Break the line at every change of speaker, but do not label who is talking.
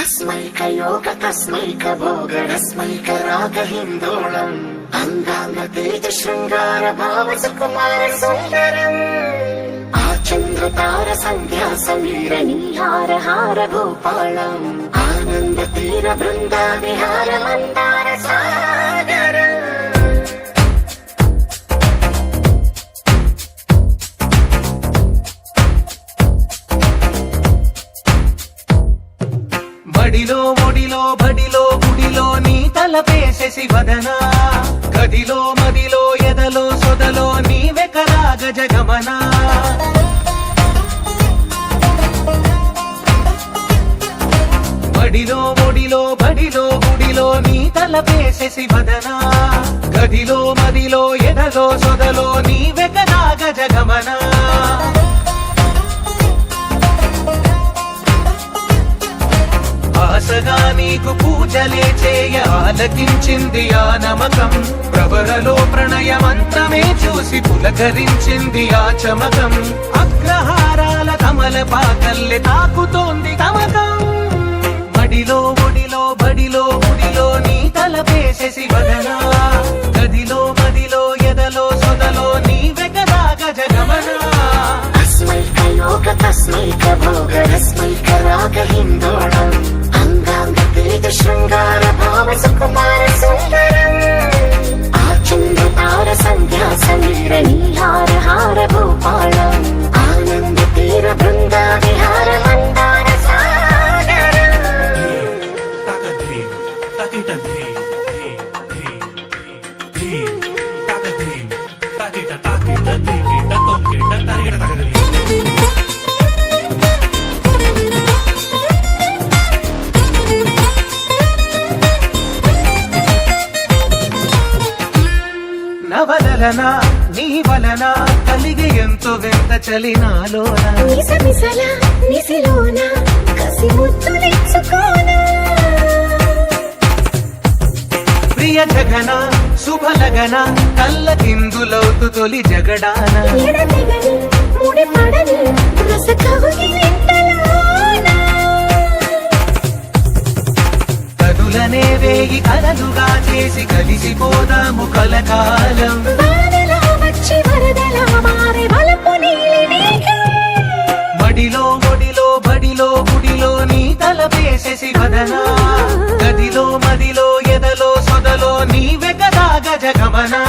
तस्मैकयोग तस्मैकभोगरस्मैकरागहिन्दोळम् अङ्गाङ्गतेज शृङ्गार भाव सुकुमार सुन्दरम् आचन्द्रतार सन्ध्या समीर नीहार हार गोपालम् आनन्द तीर बृन्दा विहार मन्दार सागरम्
బడిలో ఒడిలో బడిలో గుడిలో నీ తలపేసేసి వదనా గదిలో మదిలో ఎదలో సొదలో నీవే కదా గజగమనా బడిలో ఒడిలో బడిలో గుడిలో నీ తలపేసేసి వదనా గదిలో మదిలో ఎదలో సొదలో నీవే కదా గజగమనా ఆశగా నీకు పూజలే చేయ ఆలకించింది ఆ నమకం ప్రవరలో ప్రణయ మంత్రమే చూసి పులకరించింది ఆ చమకం అగ్రహారాల కమల పాకల్లె తాకుతోంది తమకం బడిలో ఒడిలో బడిలో గుడిలో నీ తలపేసేసి వదనా గదిలో మదిలో ఎదలో సొదలో నీవే కదా గజగమనా
तस्मैकयोग तस्मैकभोगरस्मैकरागहिन्दोळम् अङ्गाङ्गतेज शृङ्गार भाव सुकुमार सुन्दरम् आचन्द्रतार सन्ध्या समीर नीहार हार गोपालम् आनन्द तीर बृन्दा विहार मन्दार
నవలన నీ వలన కలిగి ఎంతో వింత చలినాలోన
నిసమిసల నిసిలోన కసి ముద్దులిచ్చుకోన
ప్రియ జగన శుభలగన కళ్ళ కిందులవుతు తొలి జగడాన
ఎడతెగని ముడి పడని రస కవుగిలింతలోన
కదులనే వేయి కలలుగా చేసి కలిసిపోదాము కలకాలం
వానలా వచ్చి వరదలా మారే వలపు నీలి మేఘం
మడిలో ఒడిలో బడిలో గుడిలో నీ తలపేసేసి వదనా గదిలో మదిలో ఎదలో సొదలో నీవే కదా గజగమనా